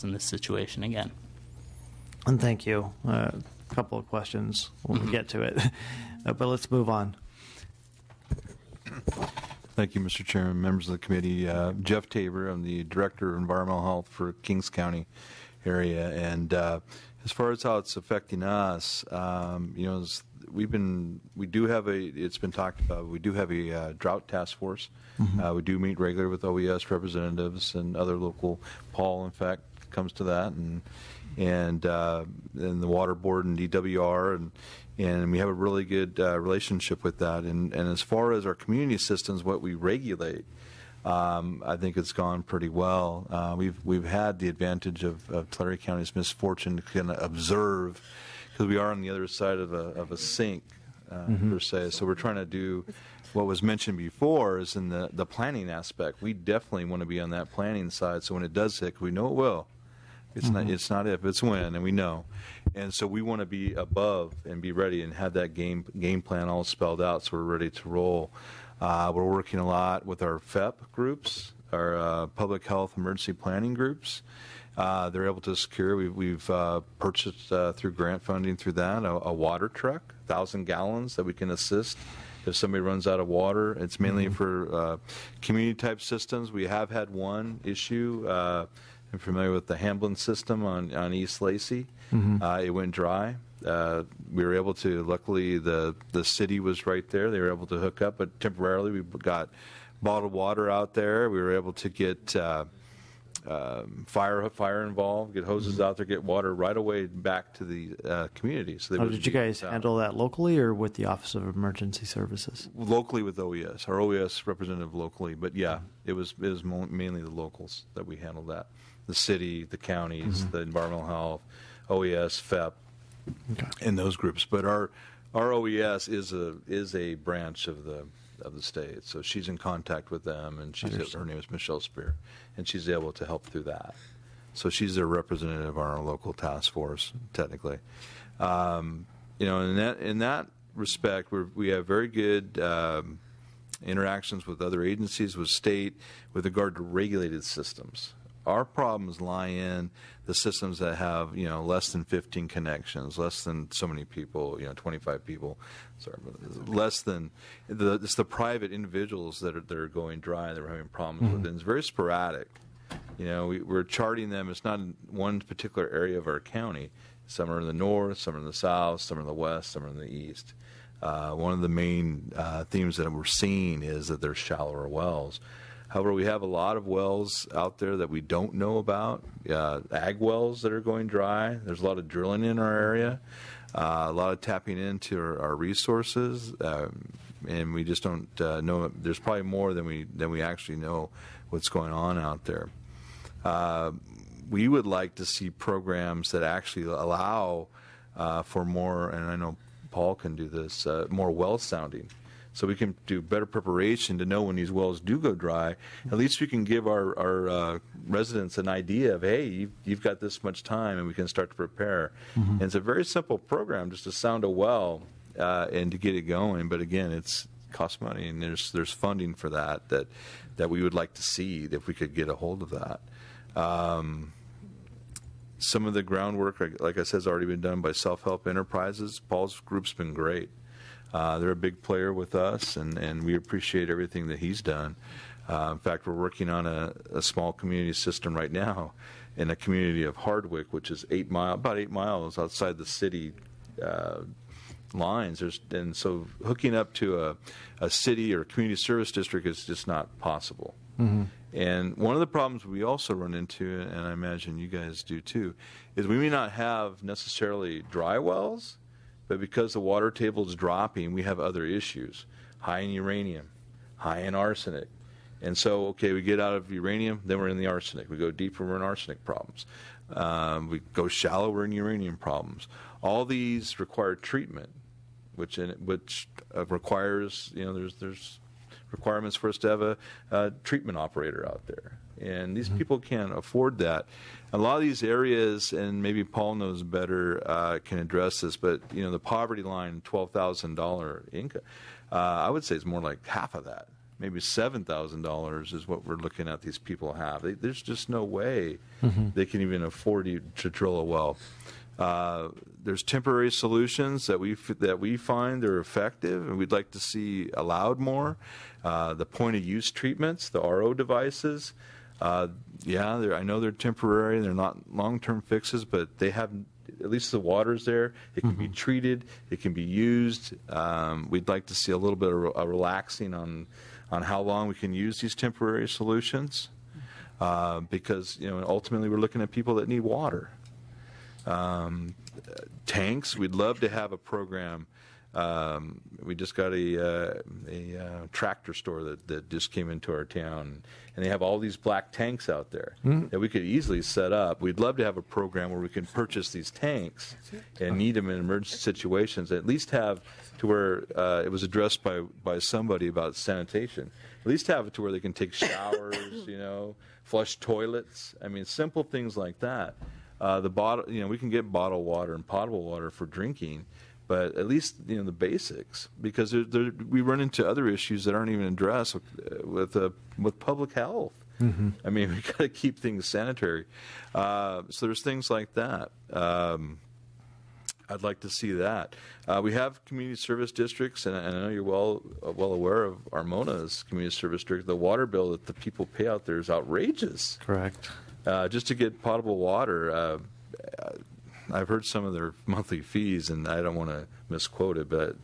in this situation again. And thank you. A couple of questions when we get to it, but let's move on. Thank you, Mr. Chairman, members of the committee. Jeff Tabor, I'm the Director of Environmental Health for Kings County area. And as far as how it's affecting us, we do have it's been talked about, we do have a drought task force. We do meet regularly with OES representatives and other local, Paul, in fact, comes to that, and the Water Board and DWR, and we have a really good relationship with that. And as far as our community systems, what we regulate, I think it's gone pretty well. We've had the advantage of Tulare County's misfortune to kind of observe, because we are on the other side of a sink per se. So we're trying to do what was mentioned before is in the planning aspect. We definitely want to be on that planning side. So when it does hit, we know it will. It's not if, it's when, and we know. And so we want to be above and be ready and have that game plan all spelled out so we're ready to roll. We're working a lot with our FEP groups, our public health emergency planning groups. They're able to secure, we've purchased through grant funding through that, a water truck, 1,000 gallons that we can assist if somebody runs out of water. It's mainly for community type systems. We have had one issue. I'm familiar with the Hamblin system on East Lacey. It went dry. We were able to, luckily the city was right there. They were able to hook up, but temporarily we got bottled water out there. We were able to get fire involved, get hoses out there, get water right away back to the community. So did you guys handle that locally or with the Office of Emergency Services? Locally with OES, our OES representative locally. But yeah, it was mainly the locals that we handled that. The city, the counties, the environmental health, OES, FEP, and those groups. But our OES is a branch of the state, so she's in contact with them, and her name is Michelle Spear, and she's able to help through that. So she's their representative on our local task force, technically. In that respect, we have very good interactions with other agencies, with state, with regard to regulated systems. Our problems lie in the systems that have, less than 15 connections, less than so many people, 25 people, less than, it's the private individuals that are going dry and they're having problems with it. And it's very sporadic. We're charting them. It's not in one particular area of our county. Some are in the north, some are in the south, some are in the west, some are in the east. One of the main themes that we're seeing is that there's shallower wells. However, we have a lot of wells out there that we don't know about, ag wells that are going dry. There's a lot of drilling in our area, a lot of tapping into our resources, and we just don't know. There's probably more than we actually know what's going on out there. We would like to see programs that actually allow for more, and I know Paul can do this, more well sounding. So we can do better preparation to know when these wells do go dry. At least we can give our residents an idea of, hey, you've got this much time, and we can start to prepare. And it's a very simple program, just to sound a well and to get it going. But again, it costs money, and there's funding for that we would like to see if we could get a hold of that. Some of the groundwork, like I said, has already been done by self-help enterprises. Paul's group's been great. They're a big player with us, and we appreciate everything that he's done. In fact, we're working on a small community system right now in a community of Hardwick, which is about 8 miles outside the city lines. And so hooking up to a city or community service district is just not possible. And one of the problems we also run into, and I imagine you guys do too, is we may not have necessarily dry wells, but because the water table is dropping, we have other issues. High in uranium, high in arsenic. And so, we get out of uranium, then we're in the arsenic. We go deeper, we're in arsenic problems. We go shallow, we're in uranium problems. All these require treatment, which requires, there's requirements for us to have a treatment operator out there. And these people can't afford that. A lot of these areas, and maybe Paul knows better, can address this, but the poverty line, $12,000 income, I would say it's more like half of that. maybe $7,000 is what we're looking at these people have. There's just no way they can even afford to drill a well. There's temporary solutions that we find are effective, and we'd like to see allowed more. The point of use treatments, the RO devices, I know they're temporary, they're not long-term fixes, but they have, at least the water's there. It can be treated, it can be used. We'd like to see a little bit of a relaxing on how long we can use these temporary solutions, because ultimately we're looking at people that need water. Tanks, we'd love to have a program. We just got a tractor store that just came into our town, and they have all these black tanks out there that we could easily set up. We'd love to have a program where we can purchase these tanks and need them in emergency situations, at least have to where it was addressed by somebody about sanitation. At least have it to where they can take showers, flush toilets. I mean, simple things like that. We can get bottled water and potable water for drinking, but at least the basics, because we run into other issues that aren't even addressed with public health. I mean, we got to keep things sanitary. So there's things like that. I'd like to see that. We have community service districts, and I know you're well aware of Armona's community service district. The water bill that the people pay out there is outrageous. Correct. Just to get potable water, I've heard some of their monthly fees, and I don't want to misquote it, but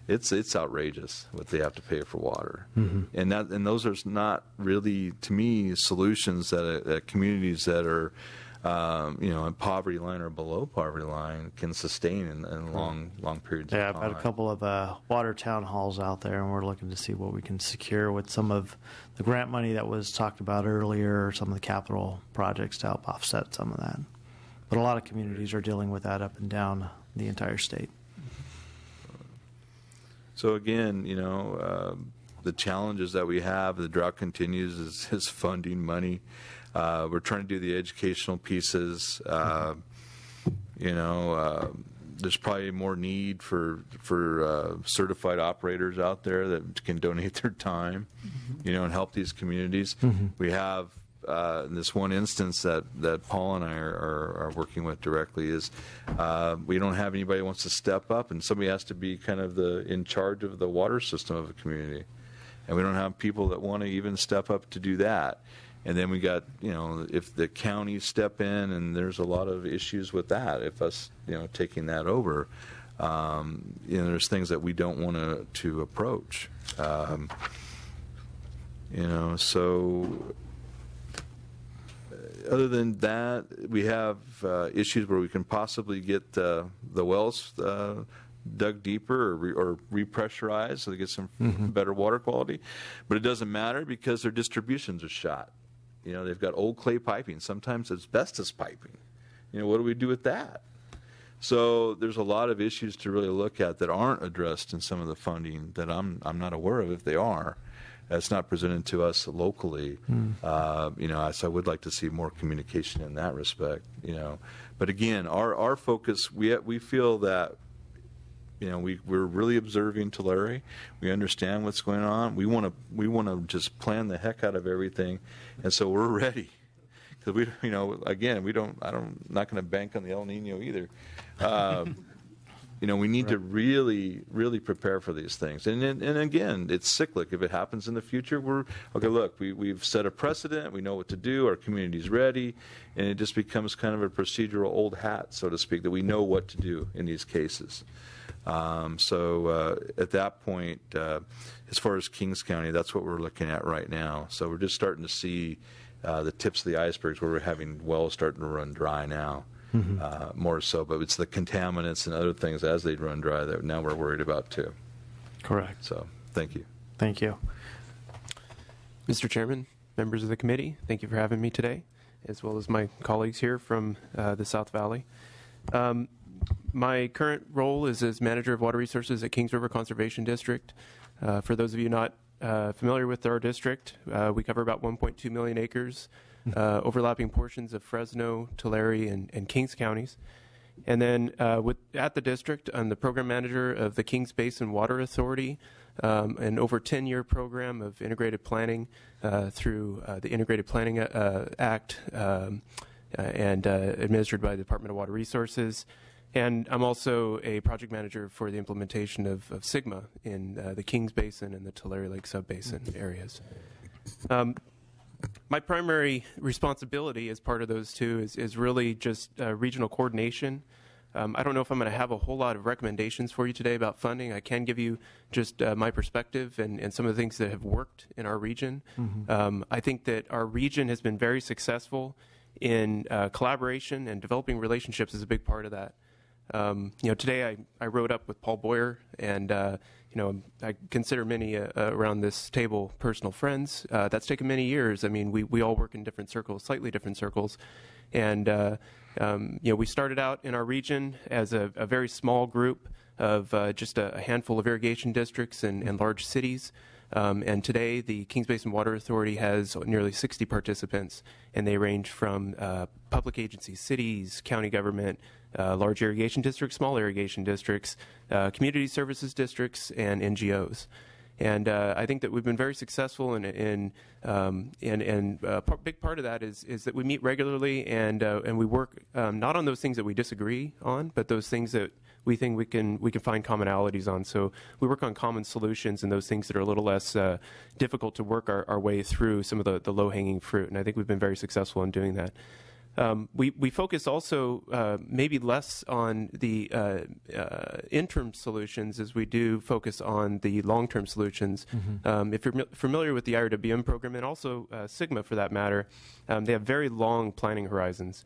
it's outrageous what they have to pay for water. And those are not really, to me, solutions that communities that are in poverty line or below poverty line can sustain in long periods of time. I've had a couple of water town halls out there, and we're looking to see what we can secure with some of the grant money that was talked about earlier, or some of the capital projects to help offset some of that. But a lot of communities are dealing with that up and down the entire state. So again, the challenges that we have, the drought continues, is funding money. We're trying to do the educational pieces. There's probably more need for certified operators out there that can donate their time, and help these communities. We have in this one instance that Paul and I are working with directly is we don't have anybody who wants to step up, and somebody has to be kind of in charge of the water system of a community, and we don't have people that want to even step up to do that. And then we got, if the counties step in, and there's a lot of issues with that, if us, taking that over, there's things that we don't want to approach. So other than that, we have issues where we can possibly get the wells dug deeper or repressurized so they get some better water quality. But it doesn't matter because their distributions are shot. They've got old clay piping, sometimes asbestos piping. What do we do with that? So there's a lot of issues to really look at that aren't addressed in some of the funding that I'm not aware of if they are. That's not presented to us locally. So I would like to see more communication in that respect. But again, our focus, we feel that we're really observing Tulare. We understand what's going on. We want to just plan the heck out of everything, and so we're ready. Because I'm not going to bank on the El Nino either. We need to really, really prepare for these things. And again, it's cyclic. If it happens in the future, we've set a precedent. We know what to do. Our community's ready, and it just becomes kind of a procedural old hat, so to speak, that we know what to do in these cases. So at that point, as far as Kings County, that's what we're looking at right now. So we're just starting to see the tips of the icebergs where we're having wells starting to run dry now, more so. But it's the contaminants and other things as they run dry that now we're worried about too. Correct. So thank you. Thank you. Mr. Chairman, members of the committee, thank you for having me today, as well as my colleagues here from the South Valley. My current role is as Manager of Water Resources at Kings River Conservation District. For those of you not familiar with our district, we cover about 1.2 million acres, overlapping portions of Fresno, Tulare, and Kings counties. And then at the district, I'm the program manager of the Kings Basin Water Authority, an over 10-year program of integrated planning through the Integrated Planning Act and administered by the Department of Water Resources. And I'm also a project manager for the implementation of SIGMA in the Kings Basin and the Tulare Lake Subbasin areas. My primary responsibility as part of those two is really just regional coordination. I don't know if I'm going to have a whole lot of recommendations for you today about funding. I can give you just my perspective and some of the things that have worked in our region. I think that our region has been very successful in collaboration, and developing relationships is a big part of that. Today I rode up with Paul Boyer, and I consider many around this table personal friends. That's taken many years. I mean, we all work in different circles, slightly different circles, and we started out in our region as a very small group of just a handful of irrigation districts and large cities. And today, the Kings Basin Water Authority has nearly 60 participants, and they range from public agencies, cities, county government, large irrigation districts, small irrigation districts, community services districts, and NGOs. And I think that we've been very successful and a big part of that is that we meet regularly and we work not on those things that we disagree on, but those things that we think we can find commonalities on. So we work on common solutions and those things that are a little less difficult to work our way through, some of the low-hanging fruit. And I think we've been very successful in doing that. We focus also maybe less on the interim solutions as we do focus on the long-term solutions. If you're familiar with the IRWM program, and also SIGMA for that matter, they have very long planning horizons.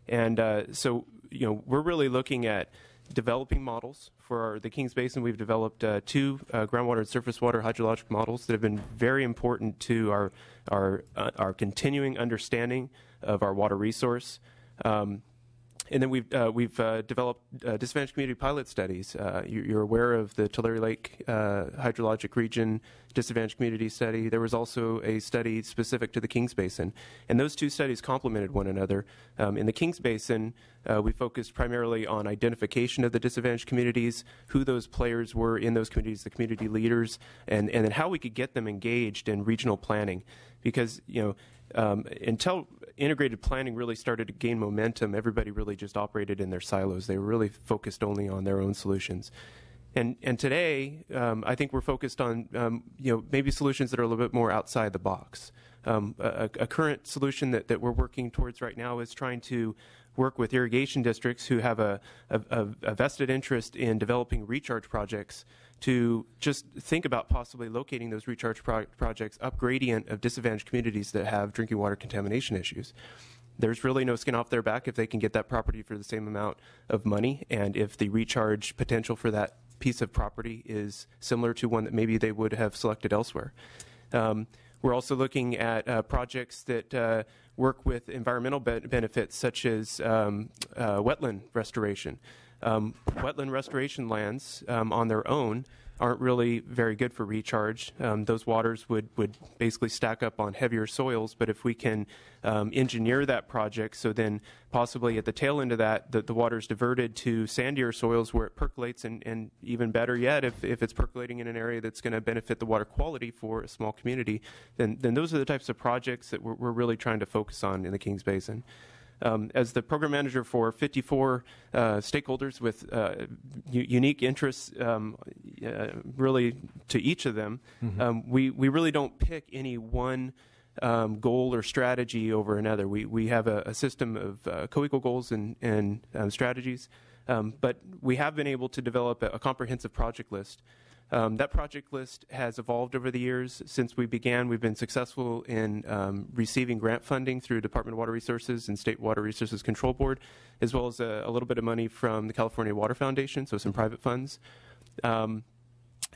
And so we're really looking at developing models. For the Kings Basin, we've developed two groundwater and surface water hydrologic models that have been very important to our continuing understanding of our water resource. And then we've developed disadvantaged community pilot studies. You're aware of the Tulare Lake hydrologic region disadvantaged community study. There was also a study specific to the Kings Basin, and those two studies complemented one another. In the Kings Basin, we focused primarily on identification of the disadvantaged communities, who those players were in those communities, the community leaders, and then how we could get them engaged in regional planning. Because until integrated planning really started to gain momentum, everybody really just operated in their silos. They were really focused only on their own solutions. And today, I think we're focused on maybe solutions that are a little bit more outside the box. A current solution that we're working towards right now is trying to work with irrigation districts who have a vested interest in developing recharge projects to just think about possibly locating those recharge projects up gradient of disadvantaged communities that have drinking water contamination issues. There's really no skin off their back if they can get that property for the same amount of money, and if the recharge potential for that piece of property is similar to one that maybe they would have selected elsewhere. We're also looking at projects that work with environmental benefits, such as wetland restoration. Wetland restoration lands on their own aren't really very good for recharge. Those waters would basically stack up on heavier soils, but if we can engineer that project so then possibly at the tail end of that, the water is diverted to sandier soils where it percolates, and even better yet, if it's percolating in an area that's going to benefit the water quality for a small community, then those are the types of projects that we're really trying to focus on in the Kings Basin. As the program manager for 54 stakeholders with unique interests really to each of them, we really don't pick any one goal or strategy over another. We have a system of co-equal goals and strategies, but we have been able to develop a comprehensive project list. That project list has evolved over the years. Since we began, we've been successful in receiving grant funding through Department of Water Resources and State Water Resources Control Board, as well as a little bit of money from the California Water Foundation, so some private funds.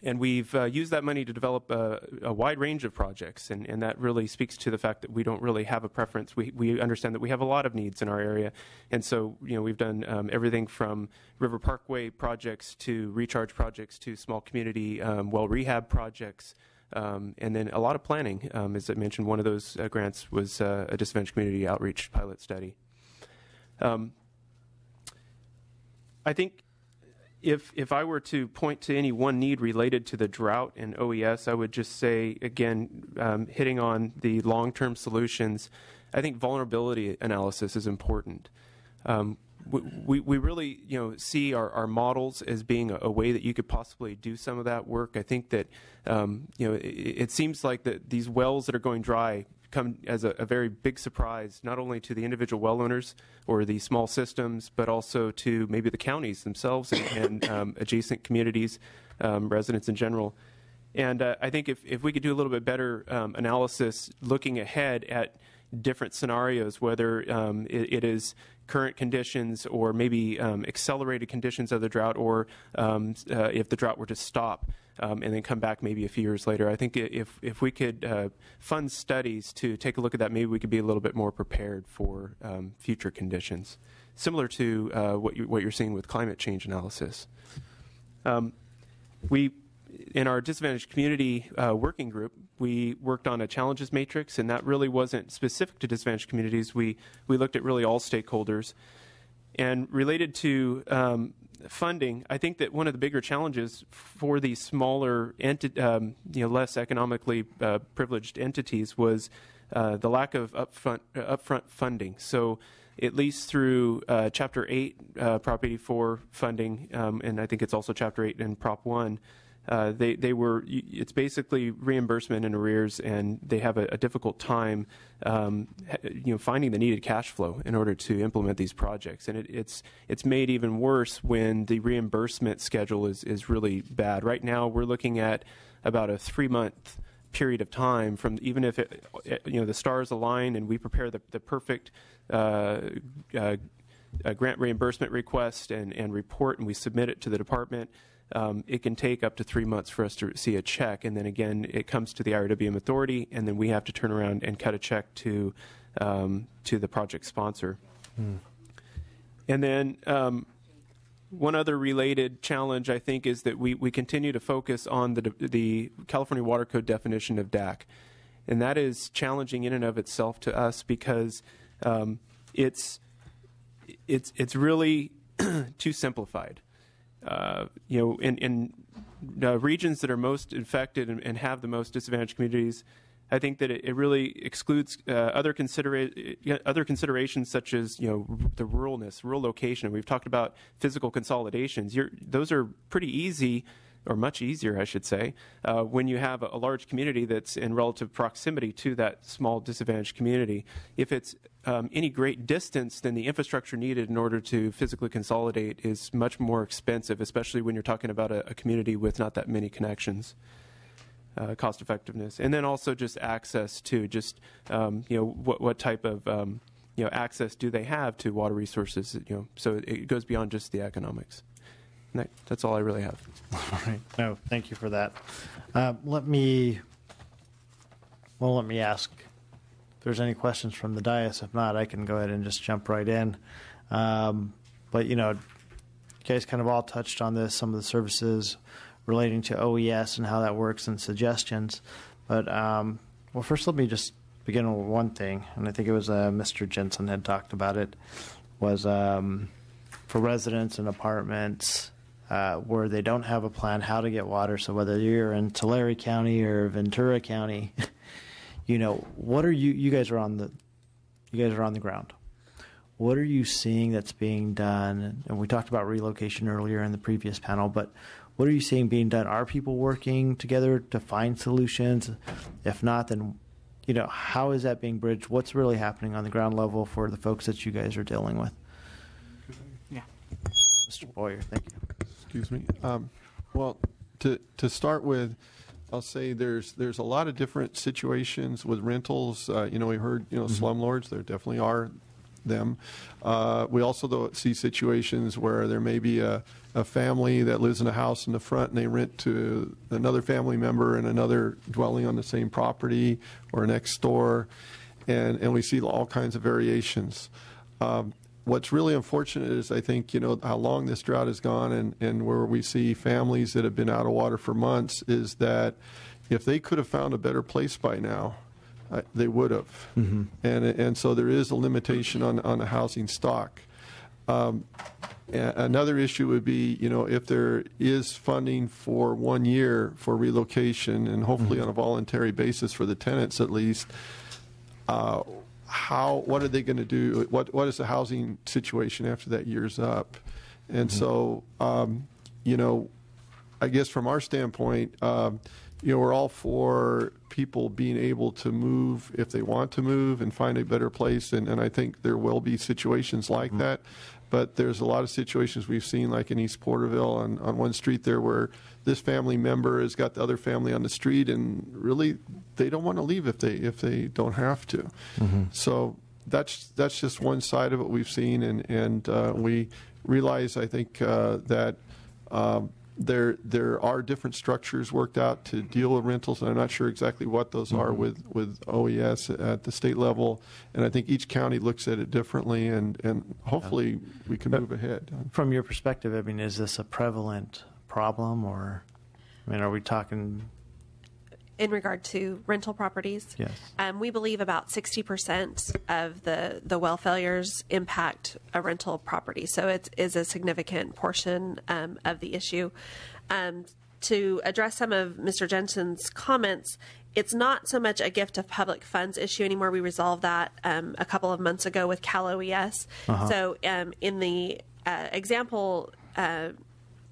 And we've used that money to develop a wide range of projects, and that really speaks to the fact that we don't really have a preference. We understand that we have a lot of needs in our area, and so we've done everything from River Parkway projects to recharge projects to small community well rehab projects, and then a lot of planning. As I mentioned, one of those grants was a disadvantaged community outreach pilot study. I think if I were to point to any one need related to the drought and OES, I would just say, again, hitting on the long-term solutions, I think vulnerability analysis is important. We really, see our models as being a way that you could possibly do some of that work. I think that, it seems like that these wells that are going dry come as a very big surprise, not only to the individual well owners or the small systems, but also to maybe the counties themselves and adjacent communities, residents in general. And I think if we could do a little bit better analysis looking ahead at different scenarios, whether it is current conditions or maybe accelerated conditions of the drought, or if the drought were to stop and then come back maybe a few years later. I think if we could fund studies to take a look at that, maybe we could be a little bit more prepared for future conditions, similar to what you're seeing with climate change analysis. In our disadvantaged community working group, we worked on a challenges matrix, and that really wasn't specific to disadvantaged communities. We looked at really all stakeholders. And related to funding, I think that one of the bigger challenges for these smaller, less economically privileged entities was the lack of upfront funding. So at least through Chapter 8, Prop 84 funding, and I think it's also Chapter 8 in Prop 1, it's basically reimbursement in arrears, and they have a difficult time, finding the needed cash flow in order to implement these projects. And it's made even worse when the reimbursement schedule is really bad. Right now, we're looking at about a 3-month period of time from even if the stars align and we prepare the perfect grant reimbursement request and report, and we submit it to the department. It can take up to 3 months for us to see a check, and then again it comes to the IRWM authority, and then we have to turn around and cut a check to the project sponsor. And then one other related challenge, I think, is that we continue to focus on the California Water Code definition of DAC, and that is challenging in and of itself to us because it's really too simplified. In regions that are most infected and have the most disadvantaged communities, I think that it really excludes other considerations such as the rural location. We've talked about physical consolidations. Those are pretty easy, or much easier, I should say, when you have a large community that's in relative proximity to that small disadvantaged community. If it's any great distance, then the infrastructure needed in order to physically consolidate is much more expensive, especially when you're talking about a community with not that many connections. Cost effectiveness, and then also just access to what type of access do they have to water resources? So it goes beyond just the economics. That's all I really have. All right. No, thank you for that. Let me ask if there's any questions from the dais. If not, I can go ahead and just jump right in. But you guys kind of all touched on this, some of the services relating to OES and how that works and suggestions. But first let me just begin with one thing, and I think it was Mr. Jensen had talked about it, was for residents and apartments where they don't have a plan how to get water. So whether you're in Tulare County or Ventura County, what are you guys are on the ground. What are you seeing that's being done? And we talked about relocation earlier in the previous panel, but what are you seeing being done? Are people working together to find solutions? If not, then how is that being bridged? What's really happening on the ground level for the folks that you guys are dealing with? Yeah. Mr. Boyer, thank you. Excuse me. Well, to start with, I'll say there's a lot of different situations with rentals. We heard slumlords. There definitely are them. We also see situations where there may be a family that lives in a house in the front and they rent to another family member in another dwelling on the same property or next door, and we see all kinds of variations. What's really unfortunate is I think how long this drought has gone and where we see families that have been out of water for months is that if they could have found a better place by now, they would have. Mm-hmm. And so there is a limitation on the housing stock. Another issue would be, if there is funding for 1 year for relocation, and hopefully on a voluntary basis for the tenants at least, what are they going to do? What is the housing situation after that year's up? And so, I guess from our standpoint, we're all for people being able to move if they want to move and find a better place. And I think there will be situations like that. But there's a lot of situations we've seen, like in East Porterville on one street there, where this family member has got the other family on the street, and really they don't want to leave if they don't have to. So that's just one side of it we've seen, and we realize, I think, that there are different structures worked out to deal with rentals, and I'm not sure exactly what those are with OES at the state level. And I think each county looks at it differently, and hopefully we can move ahead. From your perspective, is this a prevalent problem, or, are we talking? In regard to rental properties, yes, we believe about 60% of the well failures impact a rental property. So it is a significant portion of the issue. To address some of Mr. Jensen's comments, it's not so much a gift of public funds issue anymore. We resolved that a couple of months ago with Cal OES. So in the example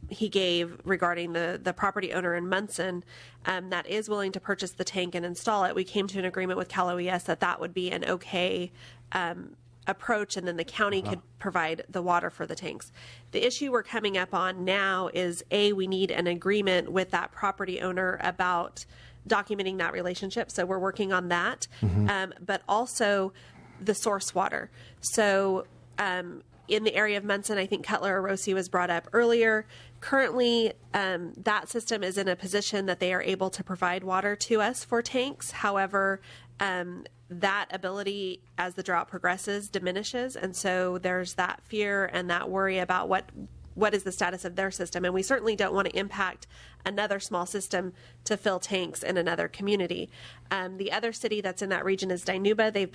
he gave regarding the property owner in Munson that is willing to purchase the tank and install it, we came to an agreement with Cal OES that would be an okay approach, and then the county could provide the water for the tanks. The issue we're coming up on now is, we need an agreement with that property owner about documenting that relationship. So we're working on that, but also the source water. So in the area of Munson, I think Cutler Orosi was brought up earlier. Currently, that system is in a position that they are able to provide water to us for tanks. However, that ability, as the drought progresses, diminishes. And so there's that fear and that worry about what is the status of their system. And we certainly don't want to impact another small system to fill tanks in another community. The other city that's in that region is Dinuba. They've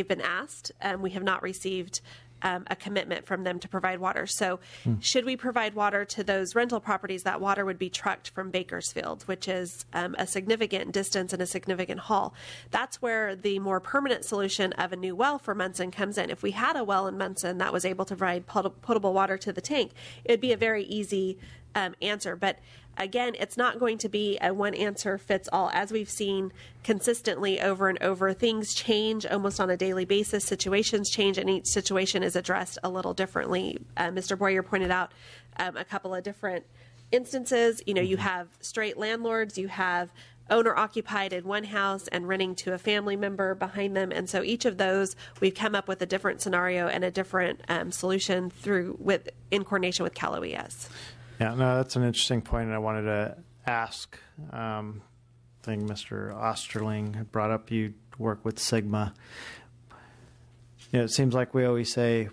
been asked. We have not received a commitment from them to provide water. So should we provide water to those rental properties, that water would be trucked from Bakersfield, which is a significant distance and a significant haul. That's where the more permanent solution of a new well for Munson comes in. If we had a well in Munson that was able to provide potable water to the tank, it would be a very easy answer. But again, it's not going to be a one answer fits all. As we've seen consistently over and over, things change almost on a daily basis. Situations change, and each situation is addressed a little differently. Mr. Boyer pointed out a couple of different instances. You have straight landlords, you have owner occupied in one house and renting to a family member behind them. And so each of those, we've come up with a different scenario and a different solution in coordination with Cal OES. Yeah, no, that's an interesting point, and I wanted to ask. I think Mr. Osterling had brought up you work with Sigma. It seems like we always say,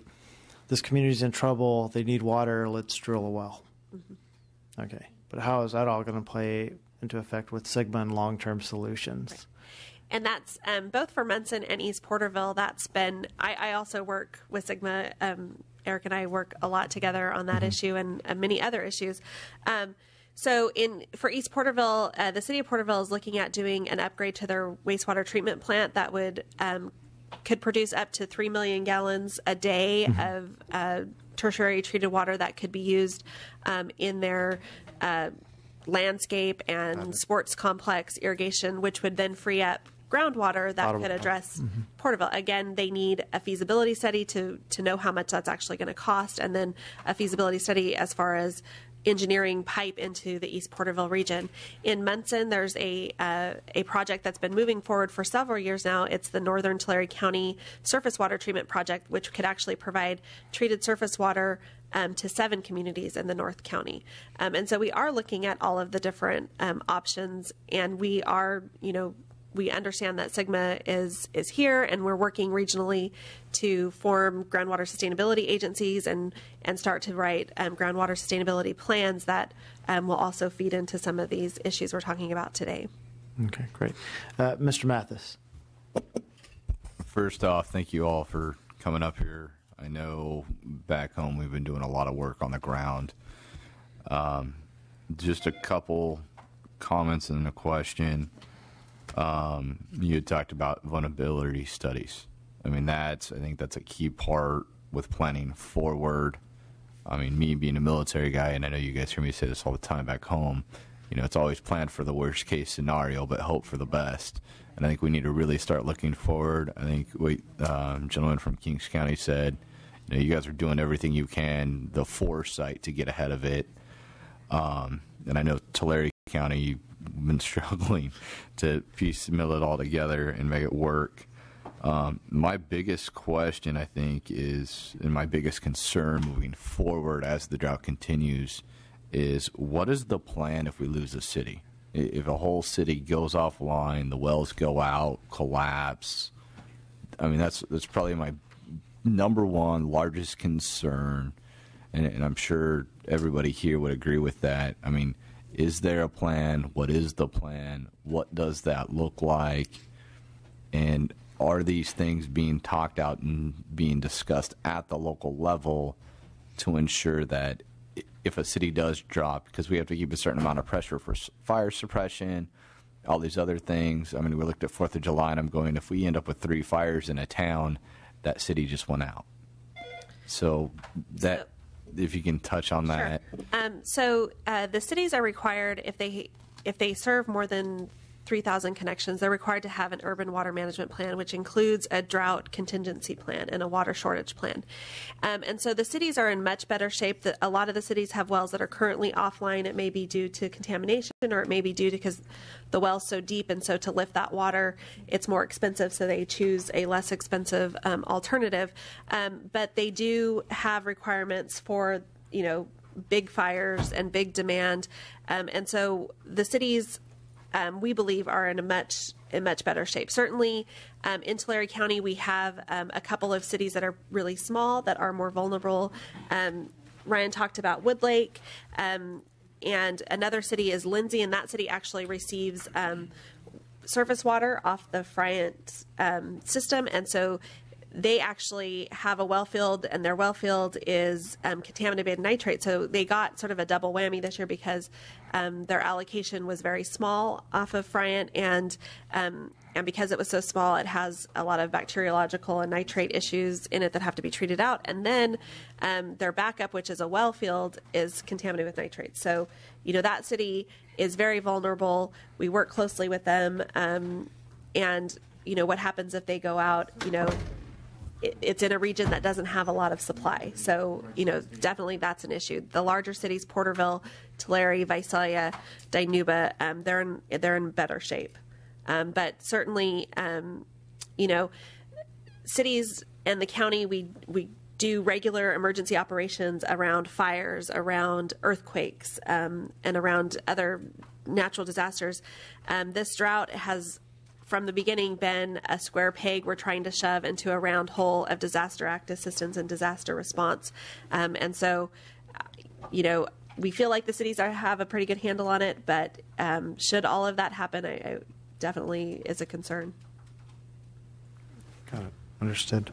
this community's in trouble, they need water, let's drill a well. Okay, but how is that all going to play into effect with Sigma and long-term solutions? Right. And that's both for Munson and East Porterville. That's been, I also work with Sigma. Eric and I work a lot together on that issue and many other issues. So for East Porterville, the city of Porterville is looking at doing an upgrade to their wastewater treatment plant that could produce up to 3 million gallons a day of tertiary treated water that could be used in their landscape and sports complex irrigation, which would then free up groundwater that could address Porterville. Again, they need a feasibility study to know how much that's actually going to cost, and then a feasibility study as far as engineering pipe into the East Porterville region. In Munson, there's a project that's been moving forward for several years now. It's the Northern Tulare County Surface Water Treatment Project, which could actually provide treated surface water to 7 communities in the North County. And so we are looking at all of the different options, and we are, we understand that Sigma is here, and we're working regionally to form groundwater sustainability agencies and start to write groundwater sustainability plans that will also feed into some of these issues we're talking about today. Okay, great. Mr. Mathis. First off, thank you all for coming up here. I know back home we've been doing a lot of work on the ground. Just a couple comments and a question. You had talked about vulnerability studies. I mean, I think that's a key part with planning forward. I mean, me being a military guy, and I know you guys hear me say this all the time back home, it's always planned for the worst case scenario, but hope for the best. And I think we need to really start looking forward. I think what gentleman from Kings County said, you guys are doing everything you can, the foresight to get ahead of it. And I know Tulare County, you've been struggling to piecemeal it all together and make it work. My biggest question, I think, and my biggest concern moving forward as the drought continues is, what is the plan if we lose a city? If a whole city goes offline, the wells go out, collapse. I mean, that's probably my number one largest concern, and I'm sure everybody here would agree with that. I mean, is there a plan? What is the plan? What does that look like? And are these things being talked out and being discussed at the local level to ensure that if a city does drop, because we have to keep a certain amount of pressure for fire suppression, all these other things. I mean, we looked at 4th of July, and I'm going, if we end up with 3 fires in a town, that city just went out. So if you can touch on that. Sure. The cities are required, if they serve more than 3,000 connections, they're required to have an urban water management plan, which includes a drought contingency plan and a water shortage plan. And so the cities are in much better shape. A lot of the cities have wells that are currently offline. It may be due to contamination, or it may be due to because the well's so deep, and so to lift that water, it's more expensive, so they choose a less expensive alternative. But they do have requirements for, big fires and big demand. And so the cities, we believe, are in much better shape. Certainly, in Tulare County, we have a couple of cities that are really small that are more vulnerable. Ryan talked about Woodlake, and another city is Lindsay, and that city actually receives surface water off the Friant system, and so they actually have a well field, and their well field is contaminated nitrate. So they got sort of a double whammy this year because their allocation was very small off of Friant, and because it was so small, it has a lot of bacteriological and nitrate issues in it that have to be treated out. And then their backup, which is a well field, is contaminated with nitrate. So, that city is very vulnerable. We work closely with them, and what happens if they go out? It's in a region that doesn't have a lot of supply. So, definitely that's an issue. The larger cities, Porterville, Tulare, Visalia, Dinuba, they're in better shape. But certainly, cities and the county, we do regular emergency operations around fires, around earthquakes, and around other natural disasters. This drought has, from the beginning, been a square peg we're trying to shove into a round hole of disaster act assistance and disaster response. And so, we feel like the cities have a pretty good handle on it, but should all of that happen, I definitely is a concern. Got it. Understood.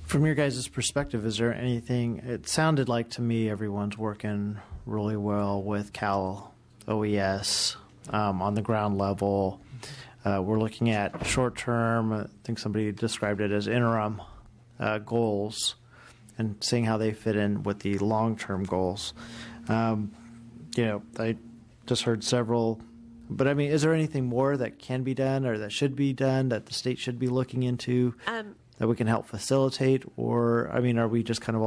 From your guys' perspective, is there anything, it sounded like to me everyone's working really well with Cal OES on the ground level. We're looking at short-term, I think somebody described it as interim goals, and seeing how they fit in with the long-term goals. I just heard several, but I mean, is there anything more that can be done or that should be done that the state should be looking into that we can help facilitate? Or, I mean, are we just kind of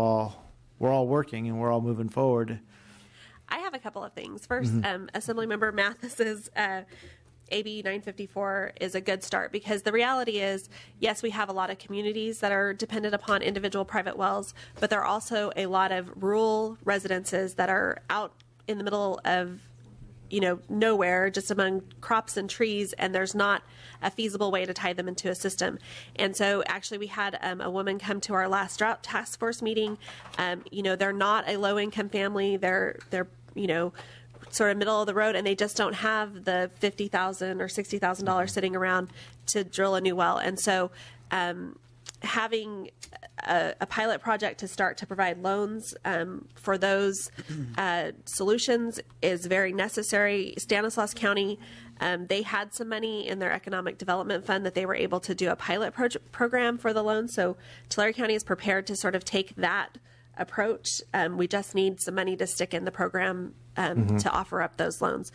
we're all working and we're all moving forward? I have a couple of things. First, Assemblymember Mathis's AB 954 is a good start, because the reality is, yes, we have a lot of communities that are dependent upon individual private wells, but there are also a lot of rural residences that are out in the middle of nowhere, just among crops and trees, and there's not a feasible way to tie them into a system. And so actually we had a woman come to our last drought task force meeting. They're not a low-income family. They're sort of middle of the road, and they just don't have the $50,000 or $60,000 sitting around to drill a new well. And so having a pilot project to start to provide loans for those solutions is very necessary. Stanislaus County, they had some money in their economic development fund that they were able to do a pilot program for the loan. So Tulare County is prepared to sort of take that approach. We just need some money to stick in the program to offer up those loans.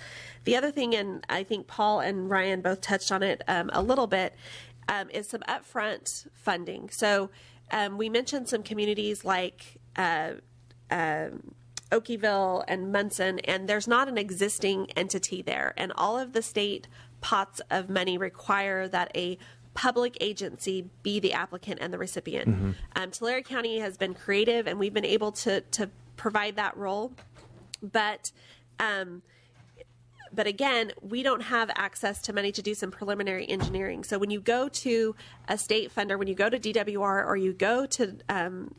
The other thing, and I think Paul and Ryan both touched on it a little bit, is some upfront funding. So we mentioned some communities like Okieville and Munson, and there's not an existing entity there. And all of the state pots of money require that a public agency be the applicant and the recipient. Tulare County has been creative, and we've been able to provide that role. But again, we don't have access to money to do some preliminary engineering. So when you go to a state funder, when you go to DWR or you go to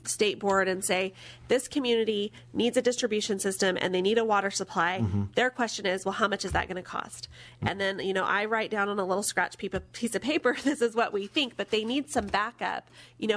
state board and say, this community needs a distribution system and they need a water supply, their question is, well, how much is that going to cost? And then, I write down on a little scratch piece of paper, this is what we think, but they need some backup.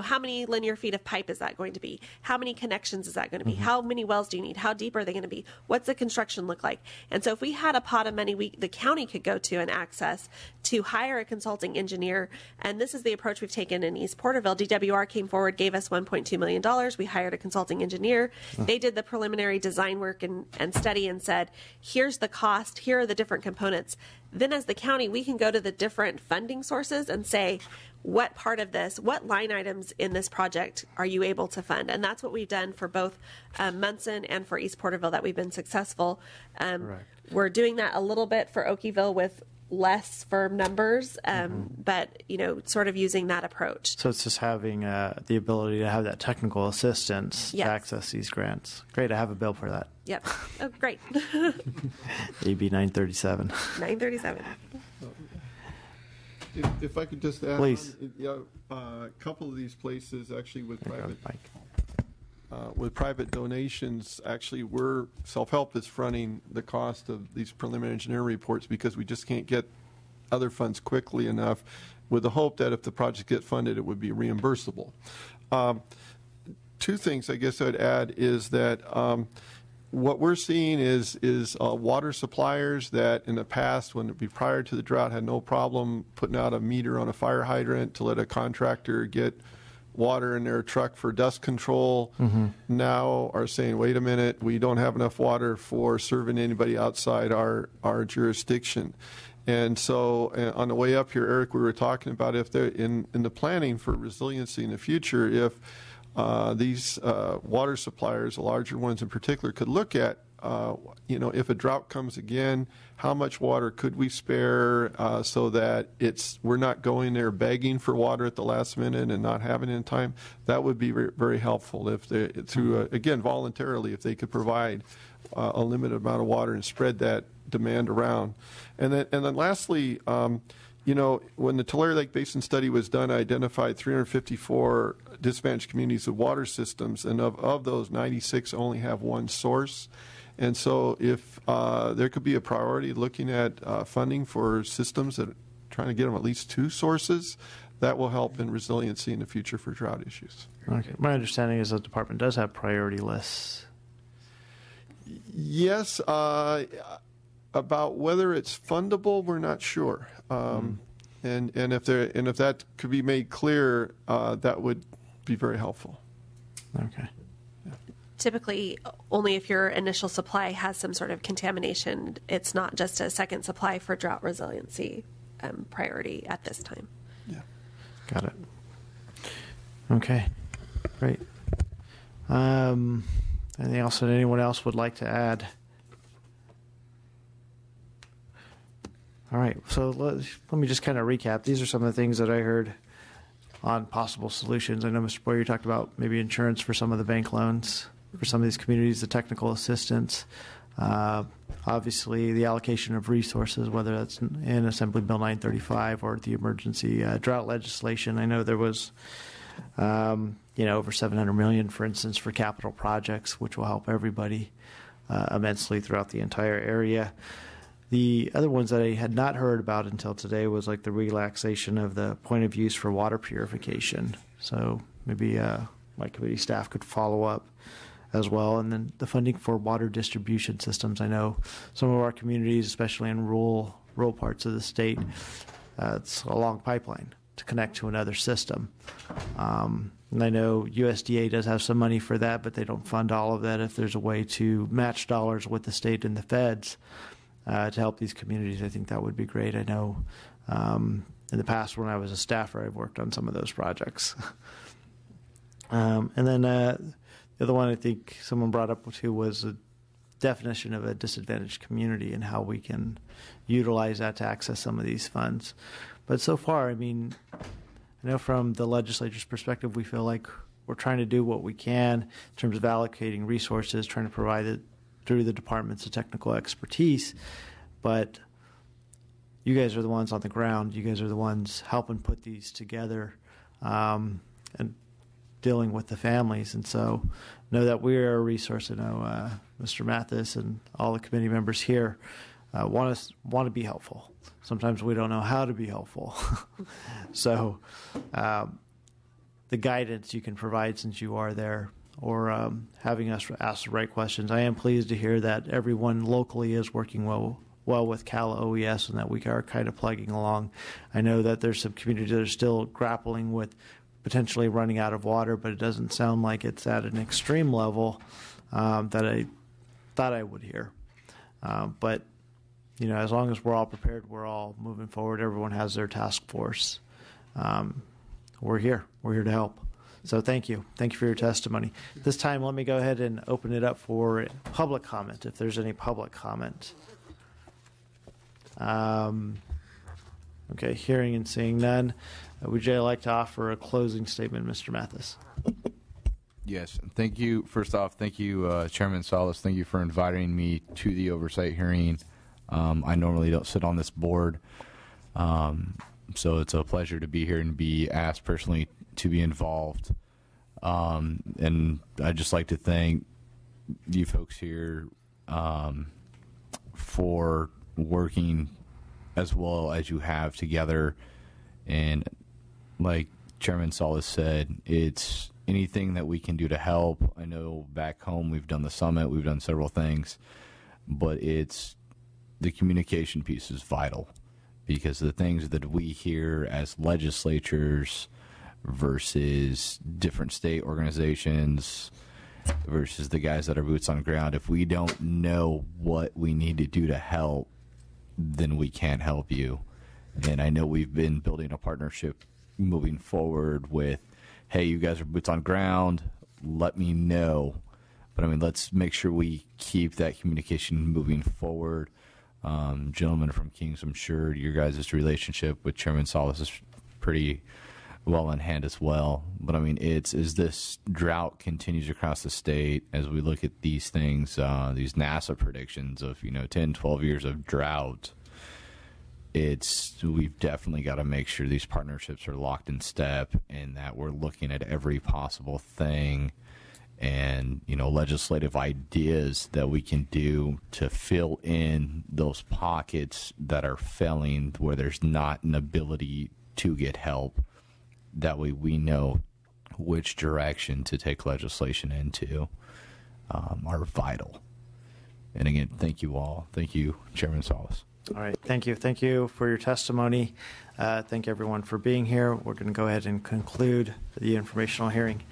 How many linear feet of pipe is that going to be? How many connections is that going to be? How many wells do you need? How deep are they going to be? What's the construction look like? And so if we had a pot of money the county could go to and access to hire a consulting engineer, and this is the approach we've taken in East Porterville. DWR came forward, gave us $1.2 million. We hired a consulting engineer. They did the preliminary design work and study and said, here's the cost, here are the different components. Then as the county, we can go to the different funding sources and say, what part of this, what line items in this project are you able to fund? And that's what we've done for both Munson and for East Porterville, that we've been successful. We're doing that a little bit for Okieville with less firm numbers, but, sort of using that approach. So it's just having the ability to have that technical assistance to access these grants. Great, I have a bill for that. Yep. Oh, great. AB 937. 937. If I could just add, please. A couple of these places actually with private donations, actually we're self-help is fronting the cost of these preliminary engineering reports because we just can't get other funds quickly enough, with the hope that if the project gets funded, it would be reimbursable. Two things I guess I'd add is that what we're seeing is water suppliers that in the past, when it be prior to the drought, had no problem putting out a meter on a fire hydrant to let a contractor get water in their truck for dust control, now are saying, wait a minute, we don't have enough water for serving anybody outside our jurisdiction. And so on the way up here, Eric, we were talking about if they're in the planning for resiliency in the future, if these water suppliers, the larger ones in particular, could look at, if a drought comes again, how much water could we spare so that we're not going there begging for water at the last minute and not having it in time. That would be very helpful if they, again, voluntarily, if they could provide a limited amount of water and spread that demand around. And then lastly, when the Tulare Lake Basin study was done, I identified 354 disadvantaged communities with water systems, and of those, 96 only have one source. And so if there could be a priority looking at funding for systems that are trying to get them at least two sources, that will help in resiliency in the future for drought issues. Okay. My understanding is the department does have priority lists. Yes. About whether it's fundable, we're not sure. And if that could be made clear, that would be very helpful. Okay. Typically, only if your initial supply has some sort of contamination. It's not just a second supply for drought resiliency priority at this time. Yeah. Got it. Okay. Great. Anything else that anyone else would like to add? All right. So let me just kind of recap. These are some of the things that I heard on possible solutions. I know, Mr. Boyer, you talked about maybe insurance for some of the bank loans for some of these communities, the technical assistance, obviously the allocation of resources, whether that's in Assembly Bill 935 or the emergency drought legislation. I know there was, over $700 million, for instance, for capital projects, which will help everybody immensely throughout the entire area. The other ones that I had not heard about until today was like the relaxation of the point of use for water purification. So maybe my committee staff could follow up as well. And then the funding for water distribution systems. I know some of our communities, especially in rural parts of the state, it's a long pipeline to connect to another system. And I know USDA does have some money for that, but they don't fund all of that. If there's a way to match dollars with the state and the feds to help these communities, I think that would be great. I know in the past when I was a staffer, I've worked on some of those projects. And then the other one I think someone brought up too was a definition of a disadvantaged community and how we can utilize that to access some of these funds. But so far, I mean, I know from the legislature's perspective, we feel like we're trying to do what we can in terms of allocating resources, trying to provide it through the departments of technical expertise. But you guys are the ones on the ground. You guys are the ones helping put these together and dealing with the families. And so know that we are a resource. I know Mr. Mathis and all the committee members here want to be helpful. Sometimes we don't know how to be helpful. So the guidance you can provide since you are there, or having us ask the right questions. I am pleased to hear that everyone locally is working well with Cal OES and that we are kind of plugging along. I know that there's some communities that are still grappling with potentially running out of water, but it doesn't sound like it's at an extreme level that I thought I would hear. But you know, as long as we're all prepared, we're all moving forward. Everyone has their task force. We're here. We're here to help. So thank you. Thank you for your testimony. This time, let me go ahead and open it up for public comment, if there's any public comment. Okay, hearing and seeing none. Would you like to offer a closing statement, Mr. Mathis? Yes. Thank you. First off, thank you, Chairman Salas. Thank you for inviting me to the oversight hearing. I normally don't sit on this board, so it's a pleasure to be here and be asked personally to be involved. And I'd just like to thank you folks here for working as well as you have together. And like Chairman Salas said, it's anything that we can do to help. I know back home we've done the summit, we've done several things, but it's the communication piece is vital, because the things that we hear as legislatures versus different state organizations versus the guys that are boots on the ground, if we don't know what we need to do to help, then we can't help you. And I know we've been building a partnership moving forward with, hey, you guys are boots on ground, let me know. But I mean, let's make sure we keep that communication moving forward. Gentlemen from Kings, I'm sure your guys' relationship with Chairman Salas is pretty well in hand as well. But I mean, as this drought continues across the state, as we look at these things, these NASA predictions of 10, 12 years of drought, we've definitely got to make sure these partnerships are locked in step, and that we're looking at every possible thing and legislative ideas that we can do to fill in those pockets that are failing, where there's not an ability to get help. That way we know which direction to take legislation into are vital. And again, thank you all. Thank you, Chairman Salas. All right. Thank you. Thank you for your testimony. Thank everyone for being here. We're going to go ahead and conclude the informational hearing.